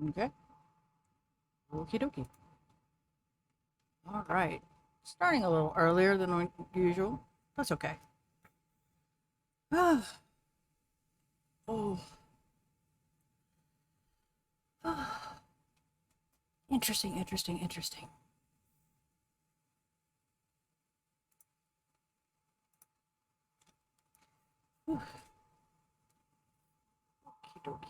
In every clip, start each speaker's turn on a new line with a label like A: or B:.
A: Okay. Okie dokie. All right. Starting a little earlier than usual. That's okay. Ah, oh, ah. Interesting, interesting, interesting. Whew. Okie dokie.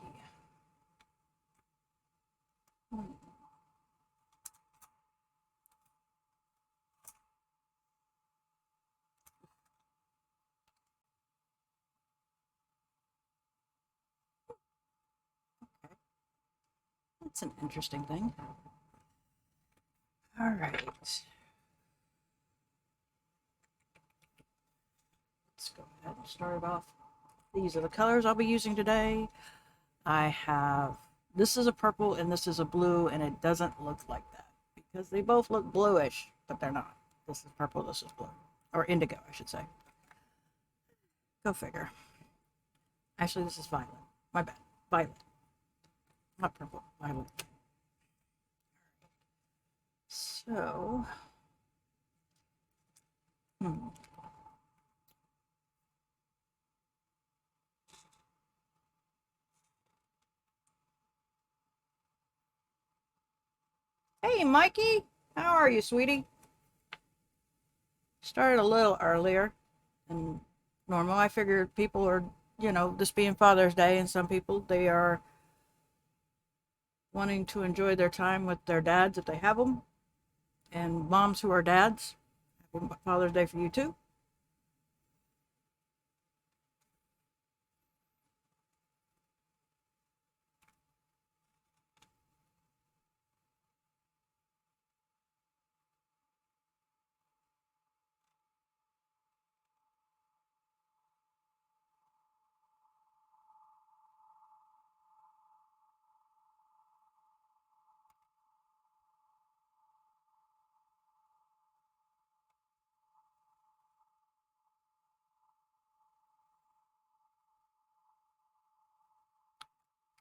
A: Hmm. Okay. That's an interesting thing. All right. Let's go ahead and start off. These are the colors I'll be using today. I have, this is a purple and this is a blue, and it doesn't look like that because they both look bluish, but they're not. This is purple, this is blue. Or indigo, I should say. Go figure. Actually, this is violet. My bad. Violet. Not purple. Violet. So, hmm. Hey, Mikey. How are you, sweetie? Started a little earlier than normal. I figured people are, this being Father's Day, and some people, they are wanting to enjoy their time with their dads if they have them, and moms who are dads. Happy Father's Day for you too.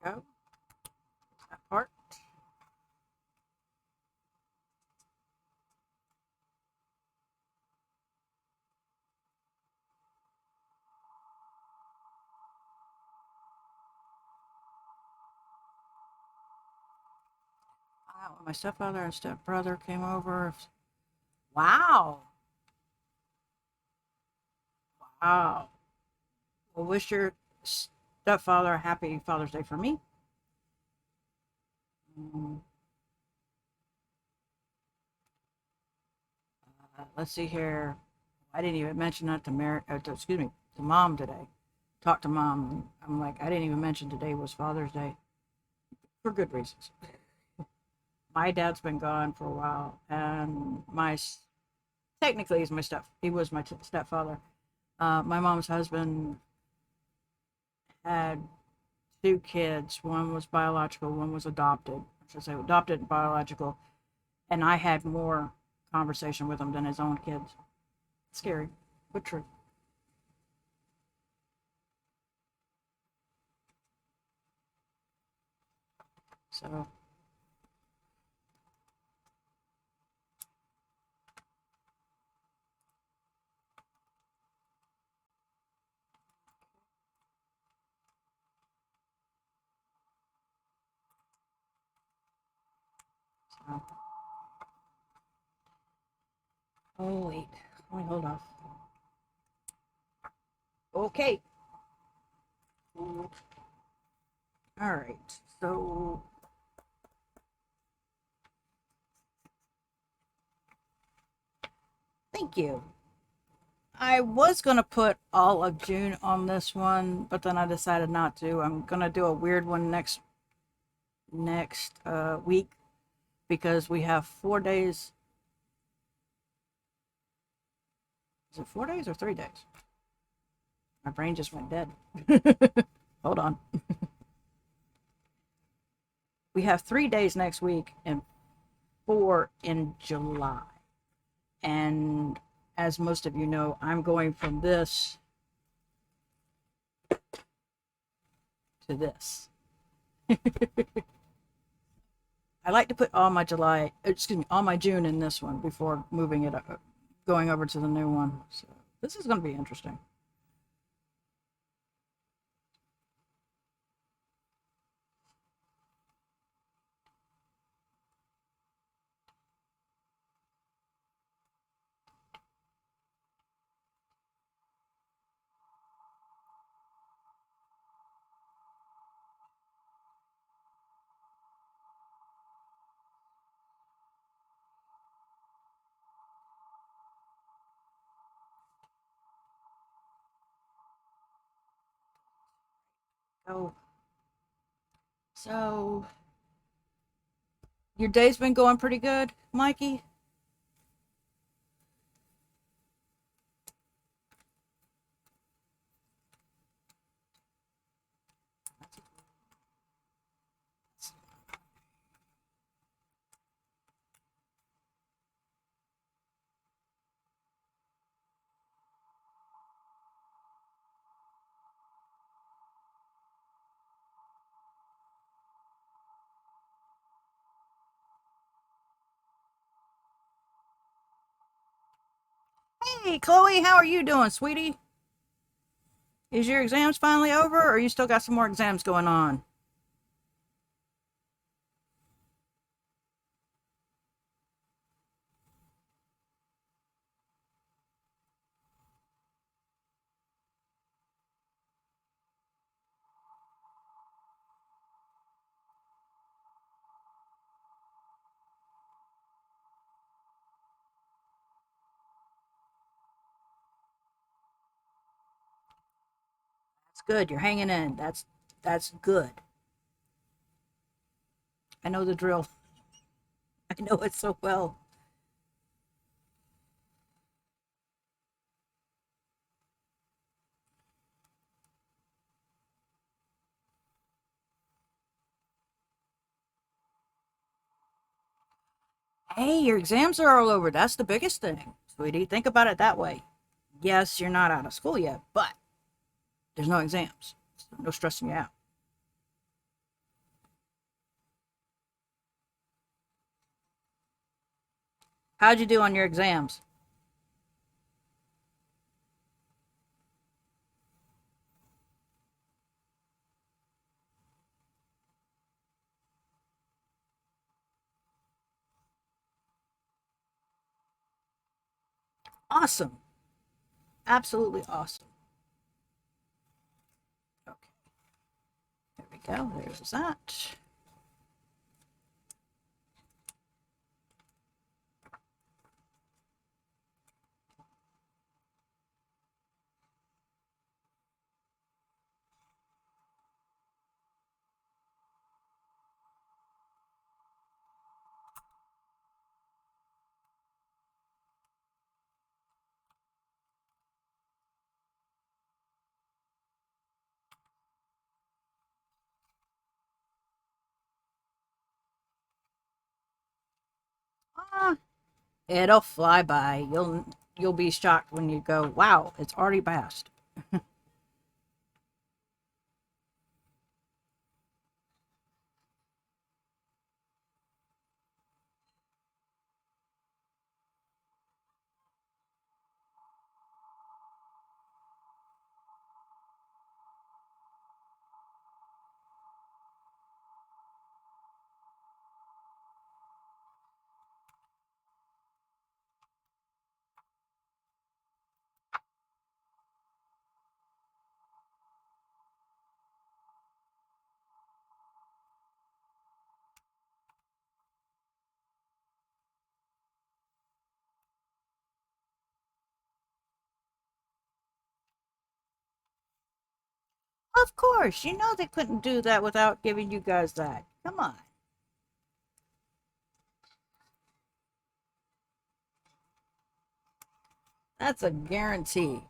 A: Go that part. When my stepfather and stepbrother came over. Wow. Wow. Well, wish your stepfather a happy Father's Day for me. Mm, let's see here. I didn't even mention that to Mary, excuse me, to mom today. Talked to mom. I'm like, I didn't even mention today was Father's Day for good reasons. My dad's been gone for a while, and technically he's my he was my stepfather. My mom's husband had two kids. One was biological, one was adopted. I should say adopted and biological. And I had more conversation with him than his own kids. Scary, but true. So, so oh wait, let me hold off. Okay. All right. So thank you. I was gonna put all of June on this one, but then I decided not to. I'm gonna do a weird one next week because we have 4 days. Is it 4 days or 3 days? My brain just went dead. Hold on. We have 3 days next week and four in July. And as most of you know, I'm going from this to this. I like to put all my all my June in this one before moving it up, going over to the new one. So this is going to be interesting. Oh, so your day's been going pretty good, Mikey? Hey, Chloe, how are you doing, sweetie? Is your exams finally over, or you still got some more exams going on? That's good. You're hanging in. That's good. I know the drill. I know it so well. Hey, your exams are all over. That's the biggest thing, sweetie. Think about it that way. Yes, you're not out of school yet, but there's no exams. So no stressing you out. How'd you do on your exams? Awesome. Absolutely awesome. Okay, there we go. There's that. Ah, it'll fly by. You'll be shocked when you go, wow, it's already passed. Of course, you know they couldn't do that without giving you guys that. Come on. That's a guarantee.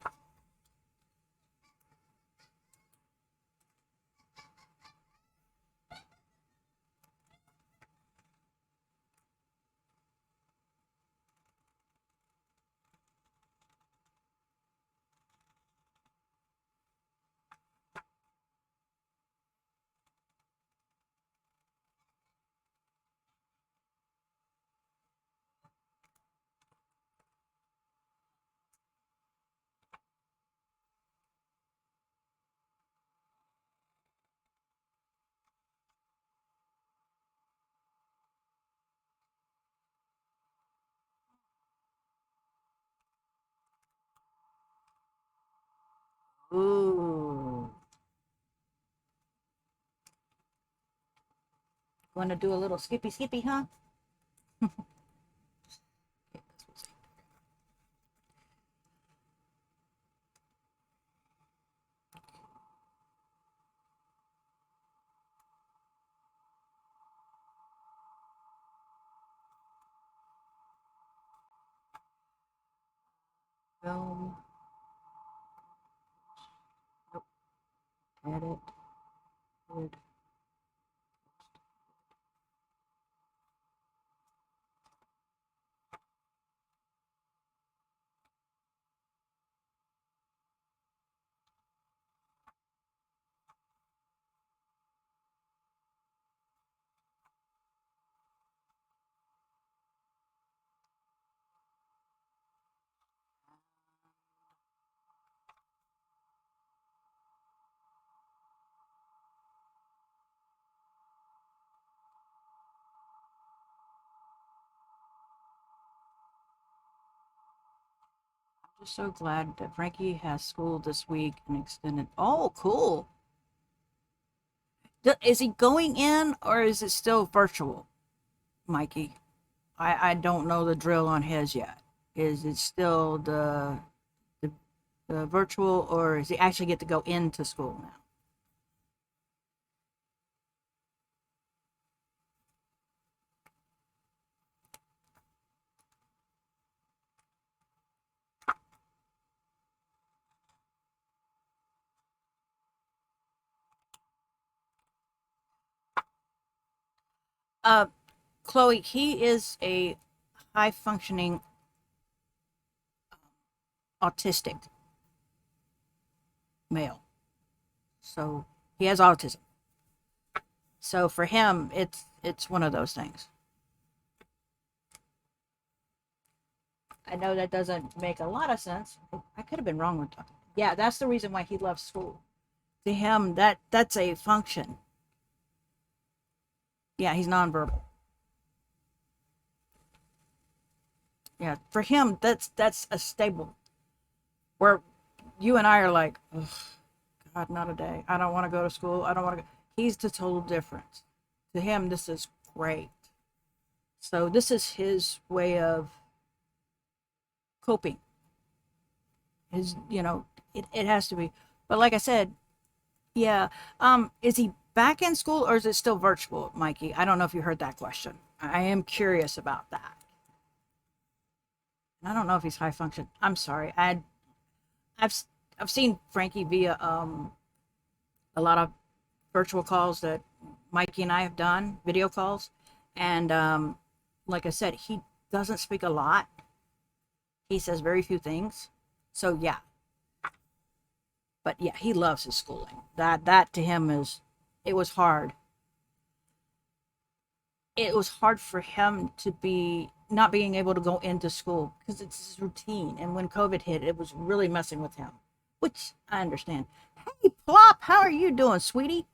A: Ooh. Want to do a little skippy skippy, huh? Film. Nope. Edit. Wood. I'm just so glad that Frankie has school this week and extended. Oh, cool. Is he going in or is it still virtual, Mikey? I don't know the drill on his yet. Is it still the, the virtual or does he actually get to go into school now? Uh, Chloe, he is a high functioning autistic male. So he has autism. So for him, it's one of those things. I know that doesn't make a lot of sense. I could have been wrong with that. Yeah, that's the reason why he loves school. To him, that's a function. Yeah, he's nonverbal. Yeah, for him, that's a stable. Where you and I are like, ugh, God, not a day. I don't want to go to school. I don't want to go. He's the total difference. To him, this is great. So this is his way of coping. His, it has to be. But like I said, yeah. Is he back in school or is it still virtual, Mikey? I don't know if you heard that question. I am curious about that. I don't know if he's high function. I'm sorry. I've I've seen Frankie via a lot of virtual calls that Mikey and I have done, video calls, and like I said, he doesn't speak a lot. He says very few things. So yeah, but yeah, he loves his schooling. That to him is it was hard. It was hard for him to be not being able to go into school because it's his routine. And when COVID hit, it was really messing with him, which I understand. Hey, Plop, how are you doing, sweetie?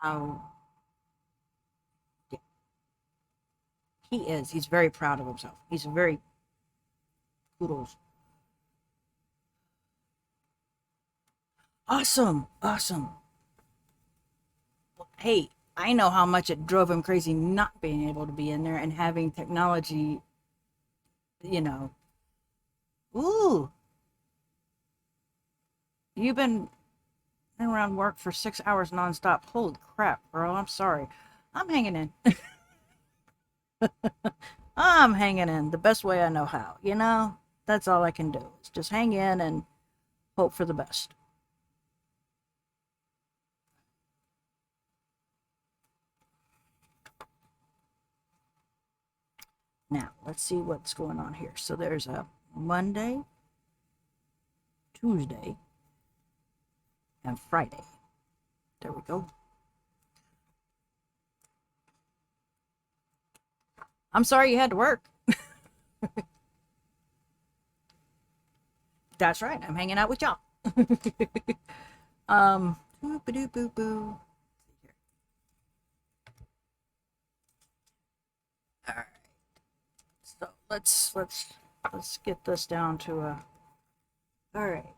A: Oh, yeah, he is. He's very proud of himself. He's very kudos. Awesome, awesome. Hey, I know how much it drove him crazy not being able to be in there and having technology, you know. Ooh, you've been around work for 6 hours nonstop. Holy crap, girl. I'm sorry. I'm hanging in. I'm hanging in the best way I know how, you know? That's all I can do. Is just hang in and hope for the best. Now, let's see what's going on here. So there's a Monday, Tuesday, and Friday. There we go. I'm sorry you had to work. That's right. I'm hanging out with y'all. Boo boo boo boo. All right. So let's get this down to a. All right.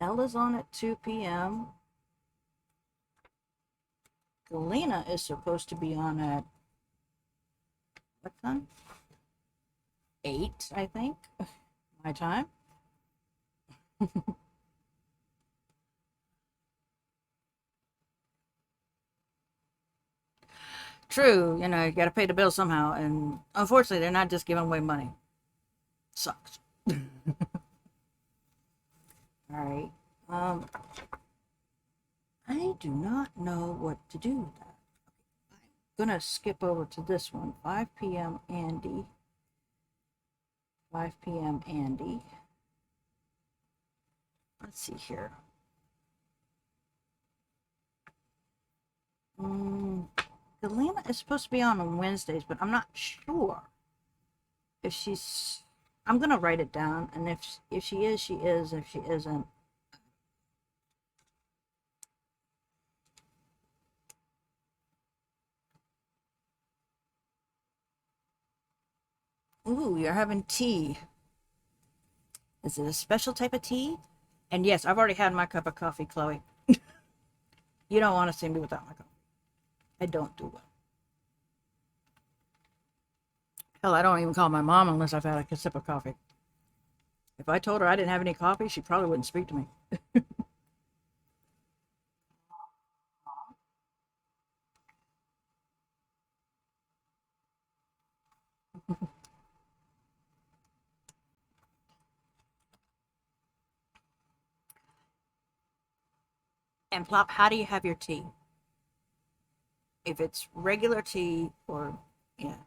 A: Ella's on at 2 p.m. Galena is supposed to be on at what time? 8, I think. My time. True, you got to pay the bill somehow, and unfortunately, they're not just giving away money. Sucks. All right. Um, I do not know what to do with that. I'm gonna skip over to this one. 5 p.m. Andy. 5 p.m. Andy. Let's see here. Galena is supposed to be on Wednesdays, but I'm not sure if she's. I'm gonna write it down, and if she is, she is. If she isn't, ooh, you're having tea. Is it a special type of tea? And yes, I've already had my cup of coffee, Chloe. You don't want to see me without my coffee. I don't do well. Hell, I don't even call my mom unless I've had a sip of coffee. If I told her I didn't have any coffee, she probably wouldn't speak to me. And Plop, how do you have your tea? If it's regular tea or, yeah,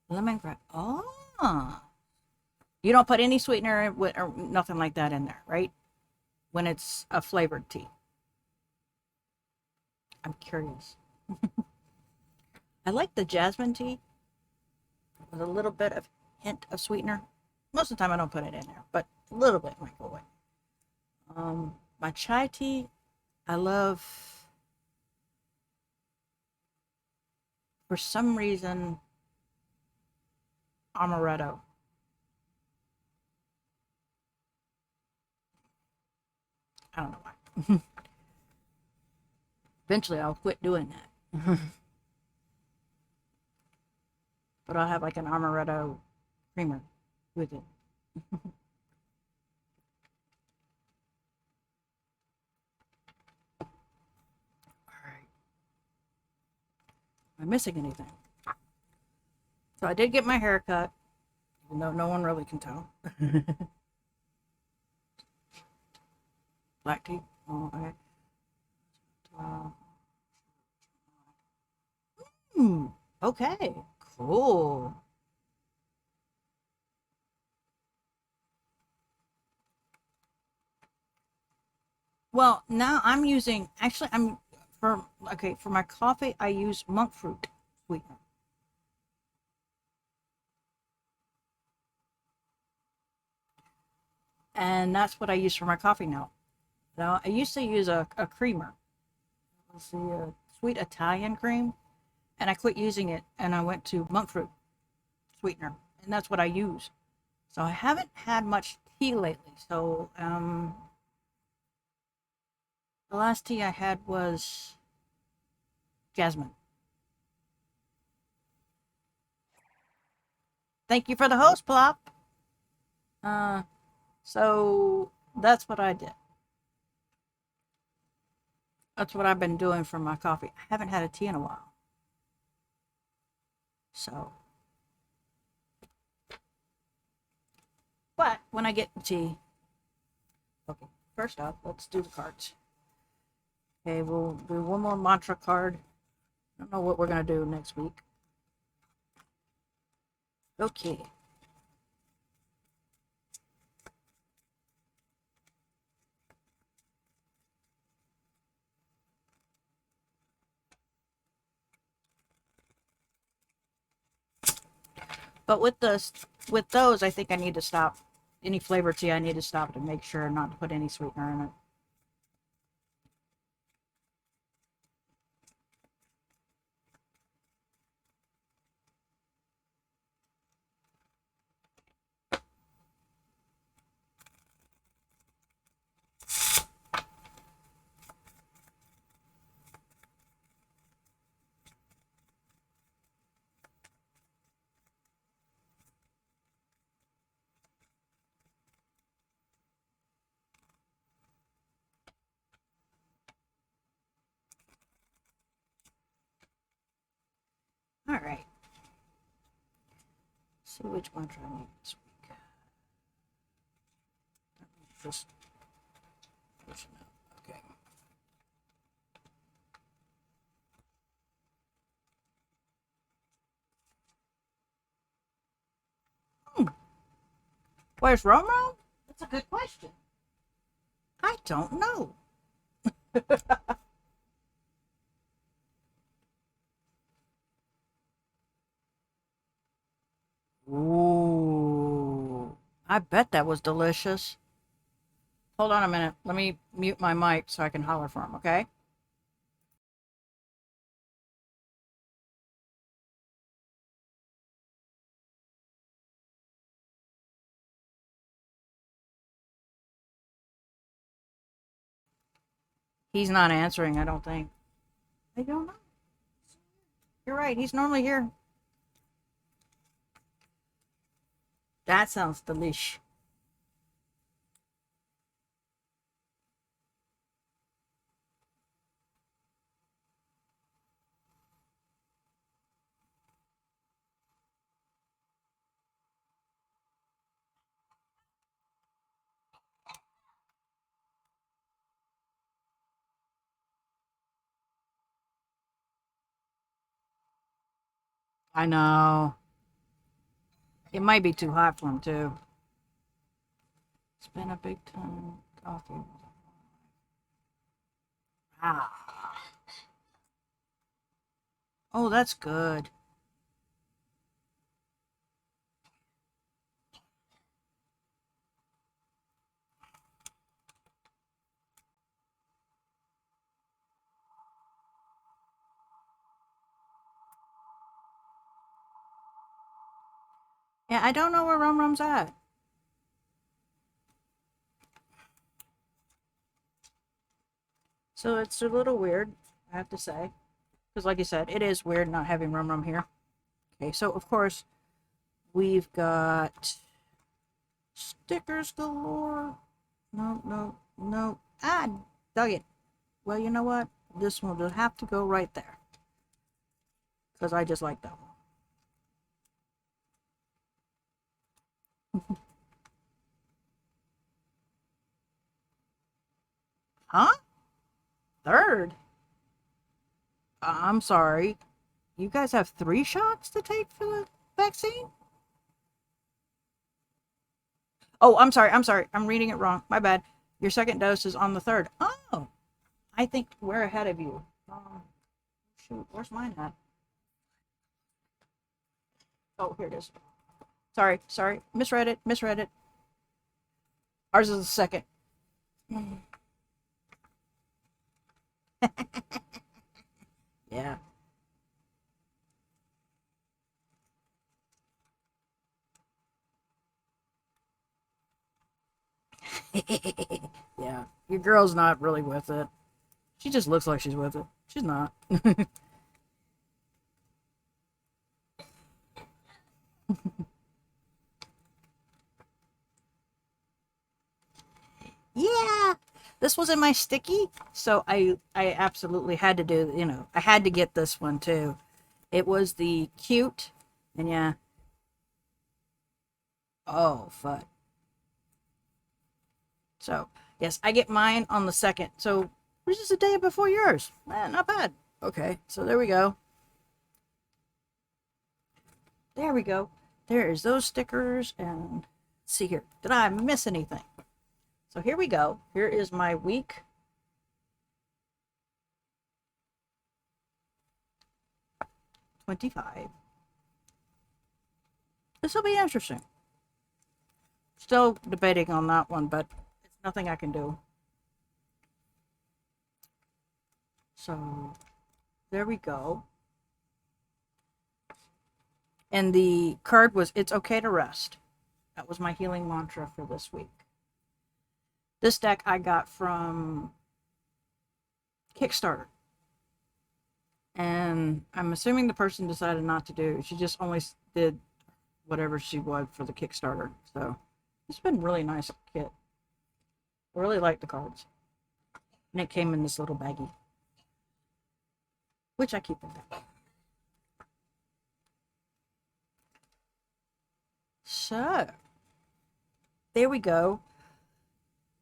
A: lemongrass. Oh, you don't put any sweetener or nothing like that in there, right? When it's a flavored tea. I'm curious. I like the jasmine tea with a little bit of hint of sweetener. Most of the time I don't put it in there, but a little bit might go away. My chai tea, I love, for some reason, amaretto. I don't know why. Eventually I'll quit doing that. But I'll have like an amaretto creamer with it. All right. Am I missing anything? So I did get my hair cut, even though no one really can tell. Black tea. Oh, okay. Okay. Cool. Well, now I'm using, actually, for my coffee, I use monk fruit sweetener. And that's what I use for my coffee now. Now, I used to use a creamer. It was the sweet Italian cream, and I quit using it, and I went to monk fruit sweetener, and that's what I use. So I haven't had much tea lately. So the last tea I had was jasmine. Thank you for the host, Plop. Uh, so that's what I did. That's what I've been doing for my coffee. I haven't had a tea in a while. So, but when I get the tea, okay, first up, let's do the cards. Okay, we'll do one more mantra card. I don't know what we're going to do next week. Okay. But with those, I think I need to stop any flavored tea, I need to stop to make sure not to put any sweetener in it. All right. See which one I need this week. Just pushing out. Okay. Where's Romo? That's a good question. I don't know. Ooh. I bet that was delicious. Hold on a minute. Let me mute my mic so I can holler for him, okay? He's not answering, I don't think. I don't know. You're right. He's normally here. That sounds delish. I know. It might be too hot for him, too. It's been a big time. Coffee. Ah. Oh, that's good. Yeah, I don't know where Rum Rum's at. So it's a little weird, I have to say. Because like you said, it is weird not having Rum Rum here. Okay, so of course, we've got stickers galore. No, no, no. Ah, dug it. Well, you know what? This one will have to go right there. Because I just like that one. Huh? Third? I'm sorry. You guys have 3 shots to take for the vaccine? Oh, I'm sorry. I'm sorry. I'm reading it wrong. My bad. Your second dose is on the 3rd. Oh, I think we're ahead of you. Shoot, where's mine at? Oh, here it is. Sorry, sorry. Misread it. Misread it. Ours is the second. Yeah. Yeah. Your girl's not really with it. She just looks like she's with it. She's not. Yeah. This was in my sticky, so I absolutely had to do, I had to get this one too. It was the cute, and yeah. Oh, fuck. So, yes, I get mine on the 2nd. So, which is a day before yours. Not bad. Okay, so there we go. There we go. There's those stickers, and let's see here. Did I miss anything? So here we go. Here is my week 25. This will be interesting. still debating on that one, but it's nothing I can do. So there we go. And the card was, it's okay to rest. That was my healing mantra for this week. This deck I got from Kickstarter. And I'm assuming the person decided not to do. She just only did whatever she would for the Kickstarter. So it's been a really nice kit. I really like the cards. And it came in this little baggie, which I keep in there. So there we go.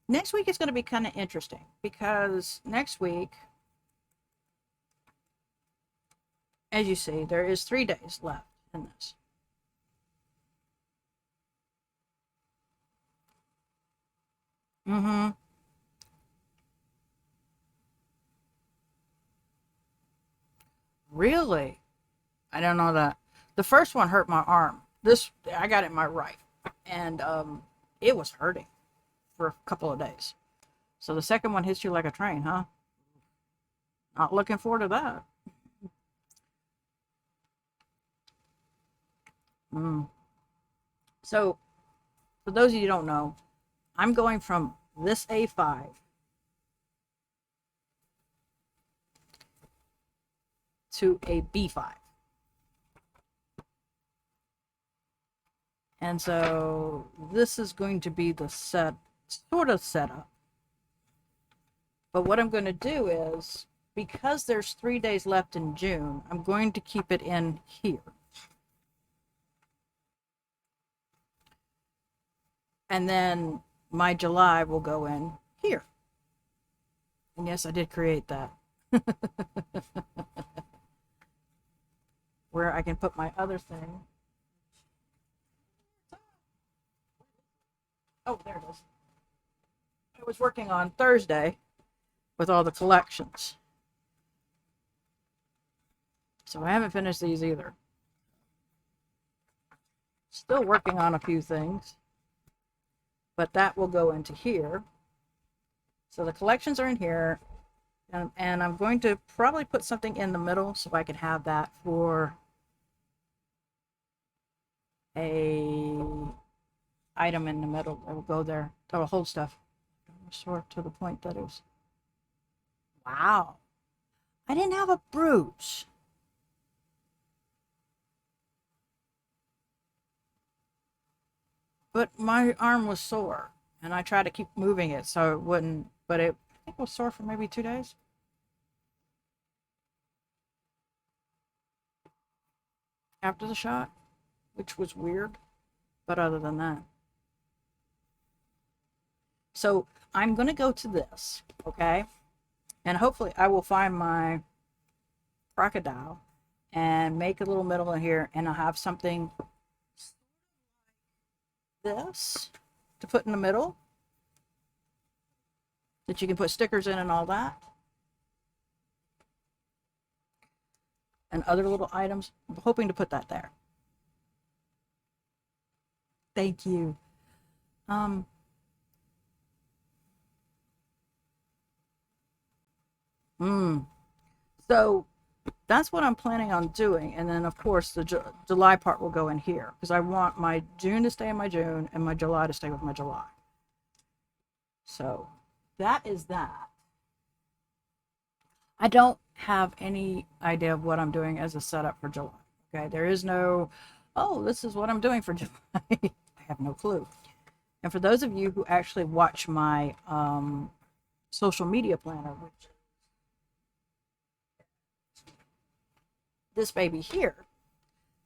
A: Next week is going to be kind of interesting because next week, as you see, there is 3 days left in this. Mm-hmm. Really? I don't know that. The first one hurt my arm. This, I got it in my right. And it was hurting for a couple of days. So the second one hits you like a train, huh? Not looking forward to that. Mm. So, for those of you who don't know, I'm going from this A5 to a B5. And so this is going to be the sort of setup. But what I'm going to do is, because there's 3 days left in June, I'm going to keep it in here. And then my July will go in here. And yes, I did create that. Where I can put my other thing. Oh, there it is. I was working on Thursday with all the collections. So I haven't finished these either. Still working on a few things. But that will go into here. So the collections are in here. And I'm going to probably put something in the middle so I can have that for a item in the middle that will go there. That will hold stuff. Sort to the point that it was. Wow. I didn't have a bruise. But my arm was sore. And I tried to keep moving it so it wouldn't. But I think it was sore for maybe 2 days. After the shot, which was weird. But other than that. So I'm going to go to this, okay? And hopefully I will find my crocodile and make a little middle in here, and I'll have something this to put in the middle that you can put stickers in and all that. And other little items. I'm hoping to put that there. Thank you. So that's what I'm planning on doing. And then, of course, the July part will go in here because I want my June to stay in my June and my July to stay with my July. So that is that. I don't have any idea of what I'm doing as a setup for July. Okay, there is no, oh, this is what I'm doing for July. I have no clue. And for those of you who actually watch my social media planner, which this baby here,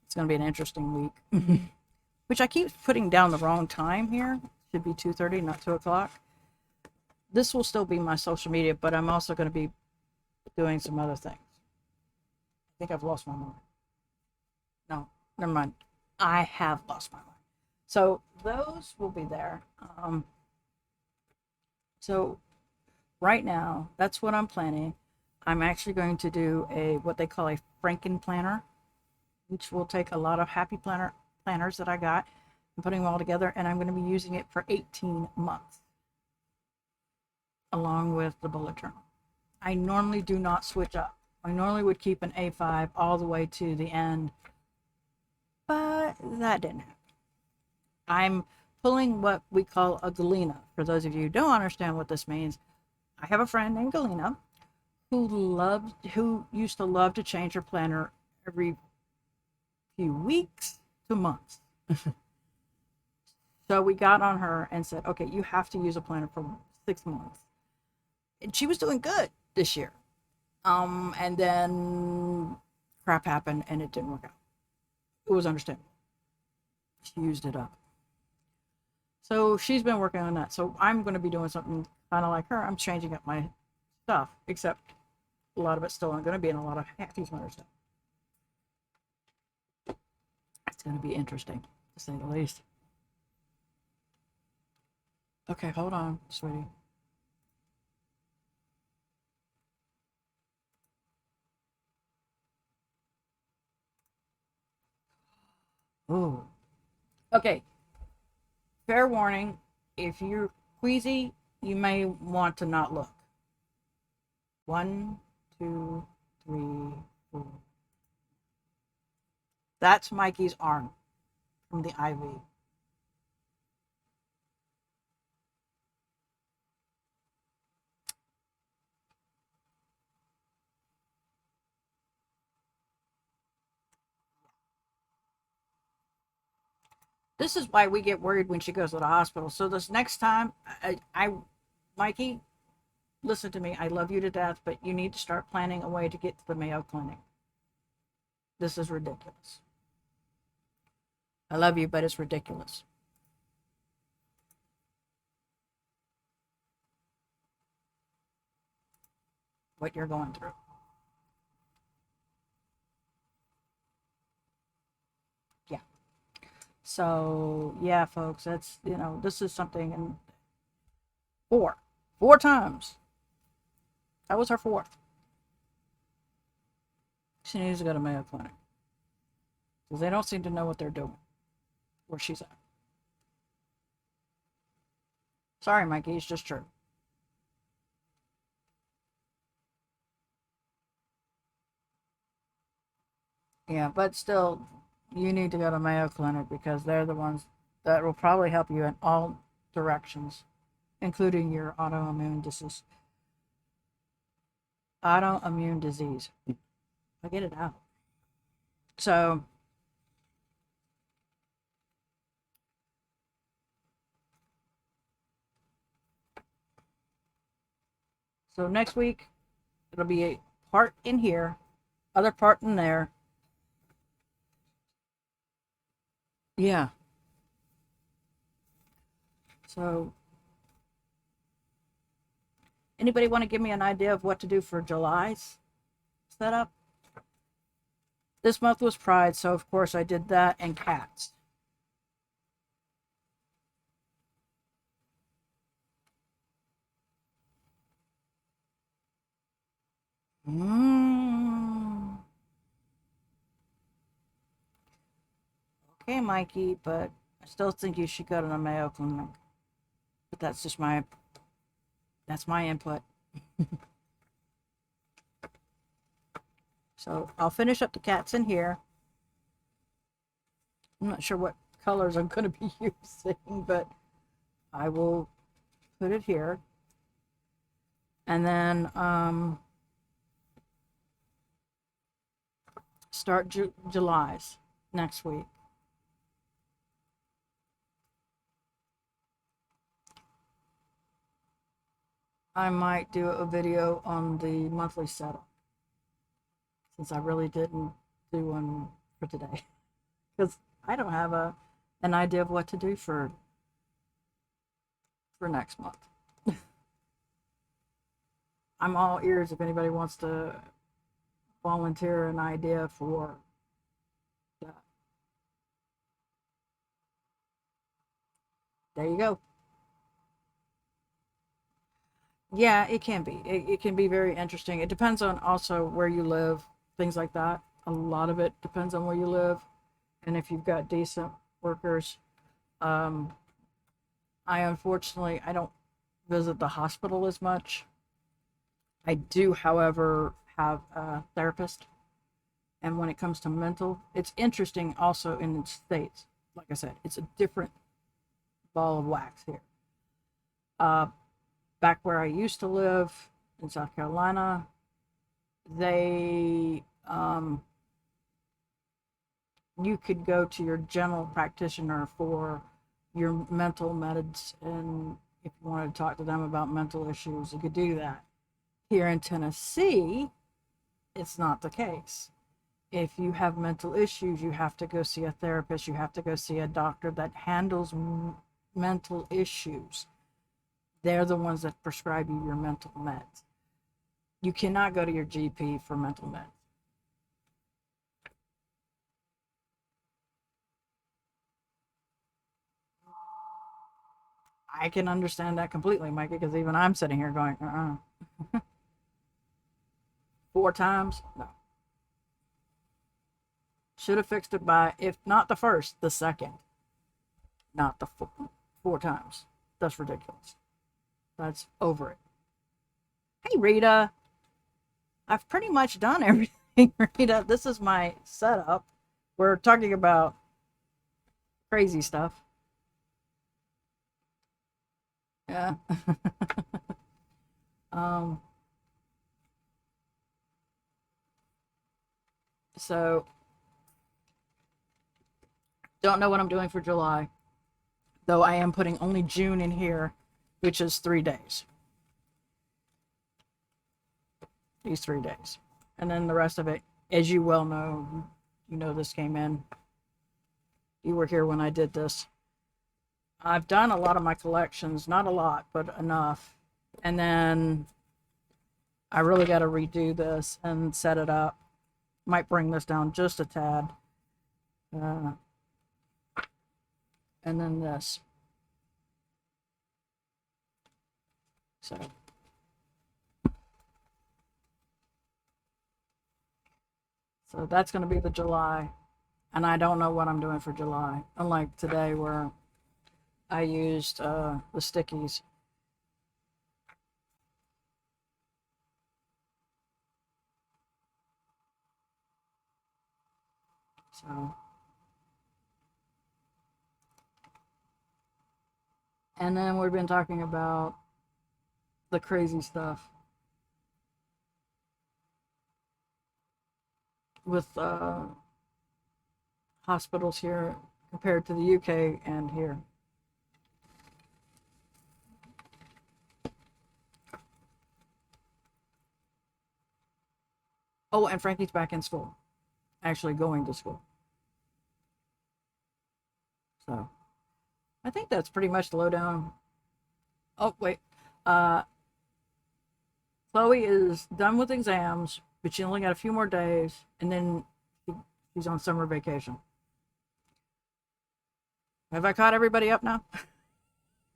A: it's going to be an interesting week. Which I keep putting down the wrong time here. Should be 2:30, not 2 o'clock. This will still be my social media, but I'm also going to be doing some other things. I think I've lost my mind. No, never mind. I have lost my mind. So those will be there. So right now, that's what I'm planning. I'm actually going to do what they call a Franken planner, which will take a lot of happy planners that I got, I'm putting them all together, and I'm going to be using it for 18 months along with the bullet journal. I normally do not switch up. I normally would keep an A5 all the way to the end, but that didn't happen. I'm pulling what we call a Galena. For those of you who don't understand what this means, I have a friend named Galena who used to love to change her planner every few weeks to months. So we got on her and said, okay, you have to use a planner for 6 months. And she was doing good this year. And then crap happened and it didn't work out. It was understandable. She used it up. So she's been working on that. So I'm going to be doing something kind of like her. I'm changing up my stuff, except a lot of it's still going to be in a lot of Happy Smarter stuff. It's going to be interesting, to say the least. Okay, hold on, sweetie. Ooh. Okay. Fair warning, if you're queasy, you may want to not look. 1, 2, 3, 4. That's Mikey's arm from the IV. This is why we get worried when she goes to the hospital. So this next time, Mikey, listen to me. I love you to death, but you need to start planning a way to get to the Mayo Clinic. This is ridiculous. I love you, but it's ridiculous. What you're going through. Yeah. So, yeah, folks, that's, this is something. And four times. That was her fourth. She needs to go to Mayo Clinic. Because they don't seem to know what they're doing. Where she's at. Sorry, Mikey, it's just true. Yeah, but still, you need to go to Mayo Clinic because they're the ones that will probably help you in all directions, including your autoimmune disease. Autoimmune disease. I get it out. So, next week it'll be a part in here, other part in there. Yeah. So, anybody want to give me an idea of what to do for July's setup? This month was Pride, so of course I did that and cats. Okay, Mikey, but I still think you should go to the Mayo Clinic. But that's my input. So I'll finish up the cats in here. I'm not sure what colors I'm going to be using, but I will put it here. And then start July's next week. I might do a video on the monthly setup since I really didn't do one for today because I don't have an idea of what to do for next month. I'm all ears if anybody wants to volunteer an idea for that. There you go. Yeah, it can be. It can be very interesting. It depends on also where you live, things like that. A lot of it depends on where you live and if you've got decent workers. Um, I unfortunately I don't visit the hospital as much. I do, however, have a therapist. And when it comes to mental, it's interesting also in the States. Like I said, it's a different ball of wax here. Uh, Back where I used to live in South Carolina, they, you could go to your general practitioner for your mental meds. And if you wanted to talk to them about mental issues, you could do that. Here in Tennessee, it's not the case. If you have mental issues, you have to go see a therapist, you have to go see a doctor that handles mental issues. They're the ones that prescribe you your mental meds. You cannot go to your GP for mental meds. I can understand that completely, Mike, because even I'm sitting here going, 4 times? No. Should have fixed it by, if not the first, the second. Not the 4 times. That's ridiculous. That's over it. Hey, Rita. I've pretty much done everything, Rita. This is my setup. We're talking about crazy stuff. Yeah. um, so, don't know what I'm doing for July, though I am putting only June in here, which is 3 days. These 3 days. And then the rest of it, as you well know, you know this came in. You were here when I did this. I've done a lot of my collections, not a lot, but enough. And then I really got to redo this and set it up. Might bring this down just a tad. Uh, and then this. So that's going to be the July. And I don't know what I'm doing for July. Unlike today where I used the stickies. So, and then we've been talking about the crazy stuff with hospitals here compared to the UK and here. Oh, and Frankie's back in school, actually going to school. So I think that's pretty much the lowdown. Oh, wait. Uh, Chloe is done with exams, but she only got a few more days, and then she's on summer vacation. Have I caught everybody up now?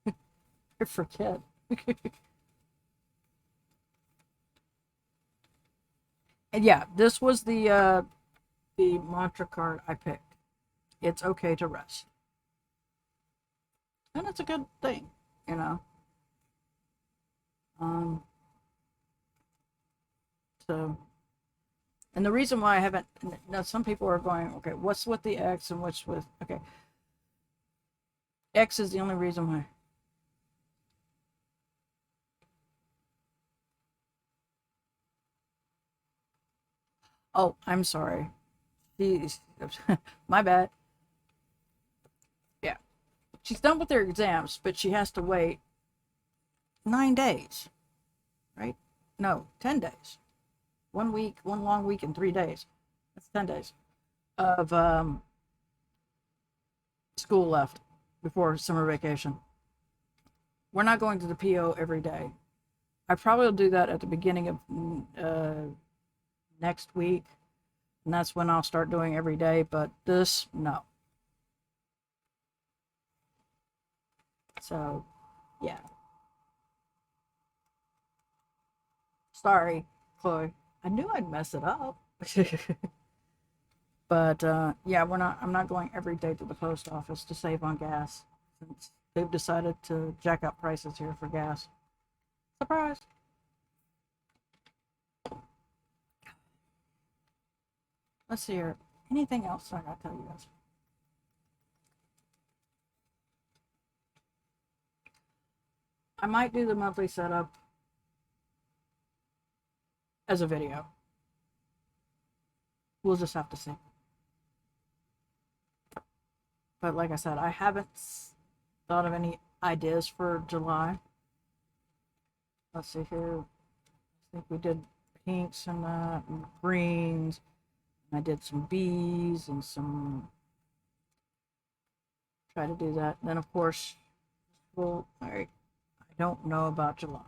A: I forget. And yeah, this was the mantra card I picked. It's okay to rest, and it's a good thing, you know. Um, so, and the reason why I haven't now, some people are going, okay, what's with the X and what's with okay, X is the only reason why. Oh, I'm sorry. She's my bad. Yeah, she's done with her exams, but she has to wait 9 days, right? No, 10 days. 1 week, one long week, and 3 days. That's 10 days of school left before summer vacation. We're not going to the PO every day. I probably will do that at the beginning of next week, and that's when I'll start doing every day. But this, no. So, yeah. Sorry, Chloe. I knew I'd mess it up. But yeah, we're not. I'm not going every day to the post office to save on gas. since they've decided to jack up prices here for gas. Surprise! Let's see here. Anything else I gotta tell you guys? I might do the monthly setup as a video. We'll just have to see. But like I said, I haven't thought of any ideas for July. Let's see here. I think we did pinks and greens. I did some bees and some. Try to do that. Then of course, well, I don't know about July.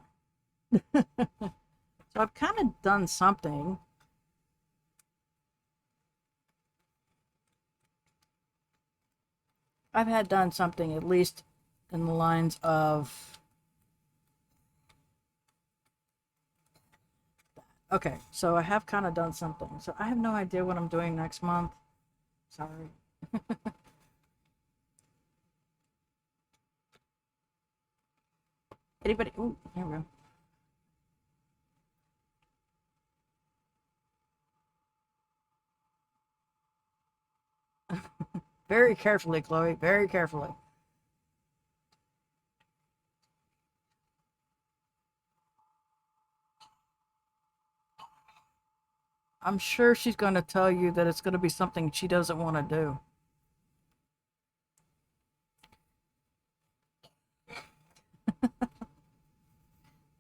A: So I've kind of done something. I've had done something at least in the lines of. Okay, so I have kind of done something. So I have no idea what I'm doing next month. Sorry. Anybody? Ooh, here we go. Very carefully, Chloe. Very carefully. I'm sure she's going to tell you that it's going to be something she doesn't want to do.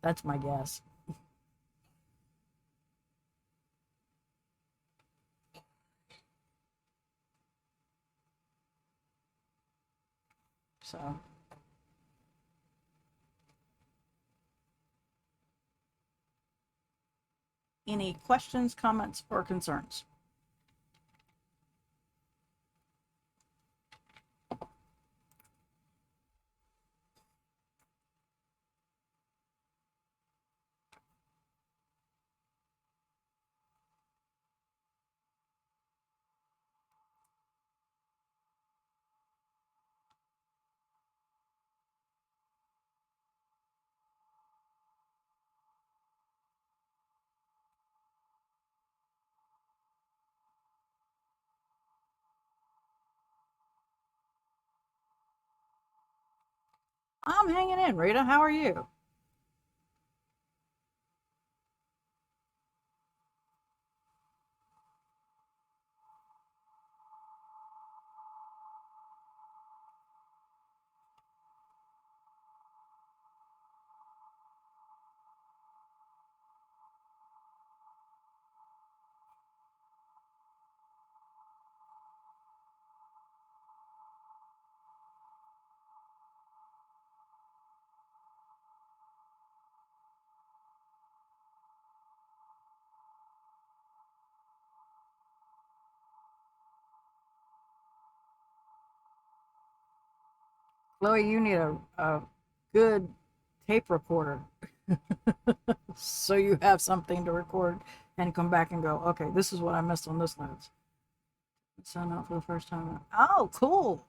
A: That's my guess. So. Any questions, comments, or concerns? I'm hanging in, Rita. How are you? Chloe, you need a good tape recorder so you have something to record and come back and go, okay, this is what I missed on this notes. Sign out for the first time. Oh, cool.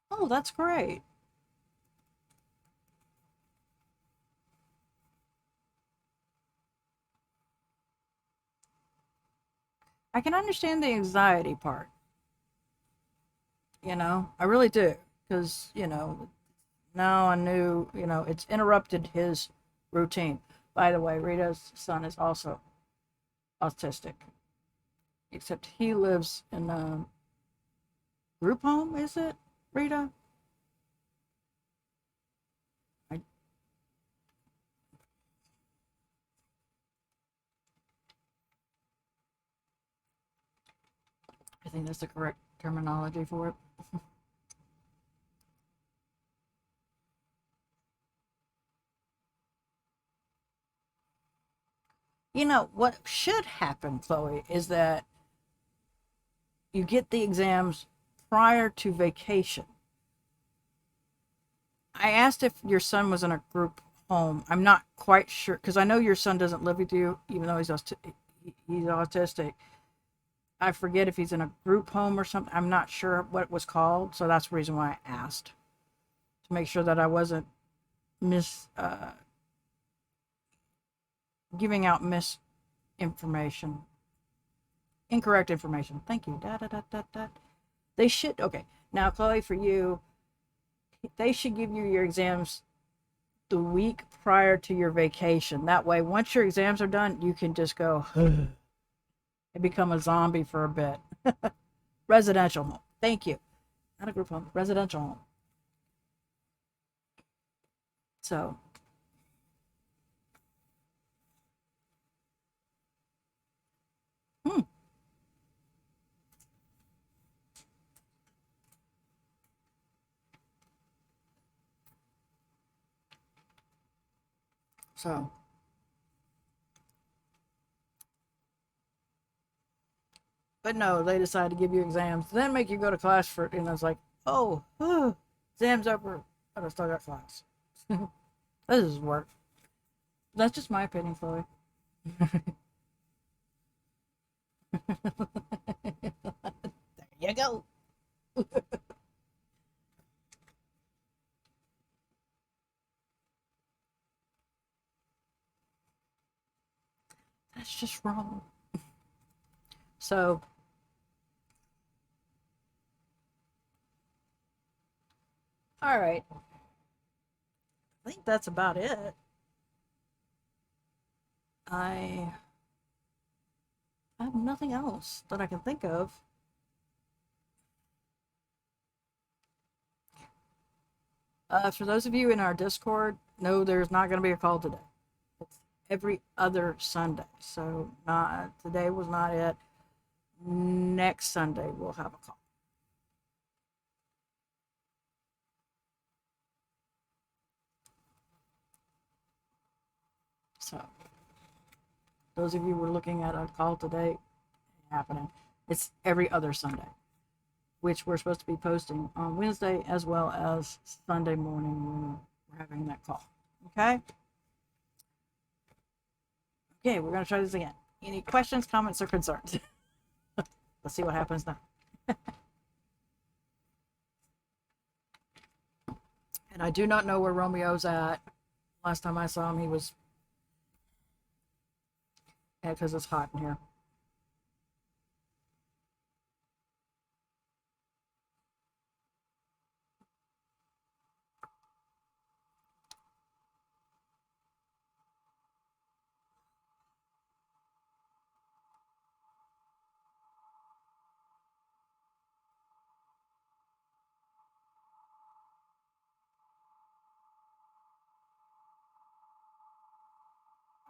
A: Oh, that's great. I can understand the anxiety part. I really do. Because, now I knew, it's interrupted his routine. By the way, Rita's son is also autistic, except he lives in a group home, is it, Rita? I, I think that's the correct terminology for it. What should happen, Chloe, is that you get the exams prior to vacation. I asked if your son was in a group home. I'm not quite sure because I know your son doesn't live with you, even though he's autistic. I forget if he's in a group home or something. I'm not sure what it was called, so that's the reason why I asked to make sure that I wasn't mis giving out misinformation, incorrect information. Thank you. Da da da da da. They should. Okay, now Chloe, for you, they should give you your exams the week prior to your vacation. That way, once your exams are done, you can just go and become a zombie for a bit. Residential home. Thank you. Not a group home, residential home. So, hmm. So, but no, they decide to give you exams, then make you go to class for it. And I was like, oh, exams over, but I still got class. This is work. That's just my opinion, Chloe. There you go. That's just wrong. So, all right. I think that's about it. I have nothing else that I can think of. For those of you in our Discord, no, there's not going to be a call today. It's every other Sunday. So not today was not it. Next Sunday we'll have a call. So those of you who are looking at a call today, happening. It's every other Sunday, which we're supposed to be posting on Wednesday as well as Sunday morning when we're having that call. Okay? Okay, we're going to try this again. Any questions, comments, or concerns? Let's see what happens now. And I do not know where Romeo's at. Last time I saw him, he was. Yeah, because it's hot in here.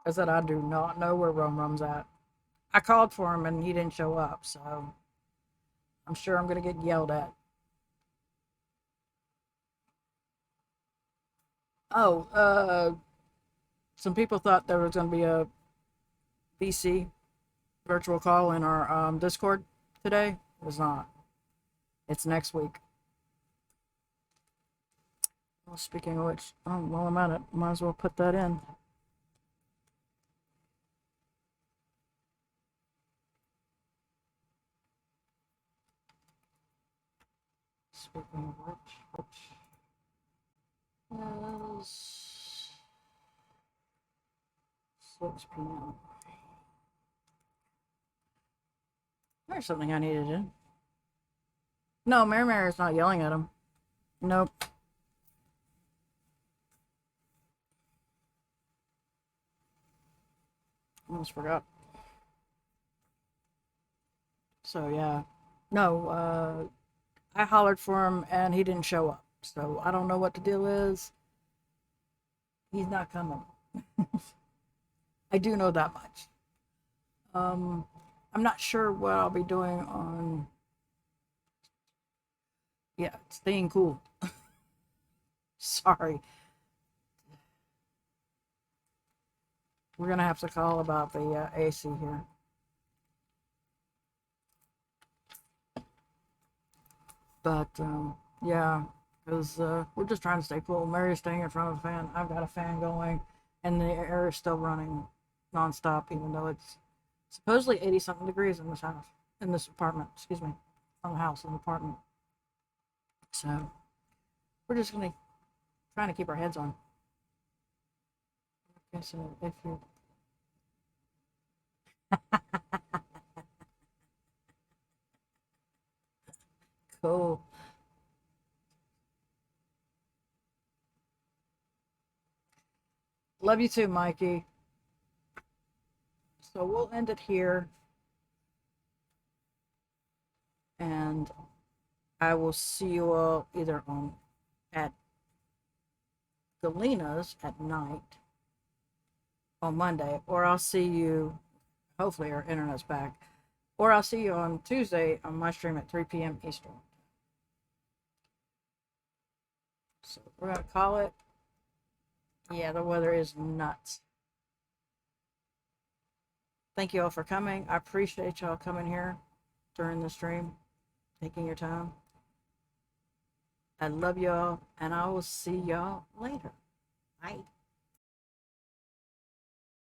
A: I said, I do not know where Rum's at. I called for him and he didn't show up, so I'm sure I'm going to get yelled at. Oh, some people thought there was going to be a VC virtual call in our Discord today. It was not. It's next week. Well, speaking of which, while I'm at it, might as well put that in. Speaking of which is 6 p.m. There's something I needed to do. No, Mary is not yelling at him. Nope. Almost forgot. So yeah. No, I hollered for him and he didn't show up. So I don't know what the deal is. He's not coming. I do know that much. I'm not sure what I'll be doing on. Yeah, staying cool. Sorry. We're gonna have to call about the AC here. But yeah, because we're just trying to stay cool. Mary's staying in front of a fan. I've got a fan going, and the air is still running nonstop, even though it's supposedly 80 something degrees in this house, in this apartment. Excuse me, not a house, an apartment. So we're just gonna trying to keep our heads on. Okay, so if you cool. Love you too, Mikey. So we'll end it here, and I will see you all either on at Galena's at night on Monday, or I'll see you. Hopefully, our internet's back, or I'll see you on Tuesday on my stream at 3 p.m. Eastern. So we're gonna call it. Yeah, the weather is nuts. Thank you all for coming. I appreciate y'all coming here during the stream, taking your time. I love y'all, and I will see y'all later. Bye.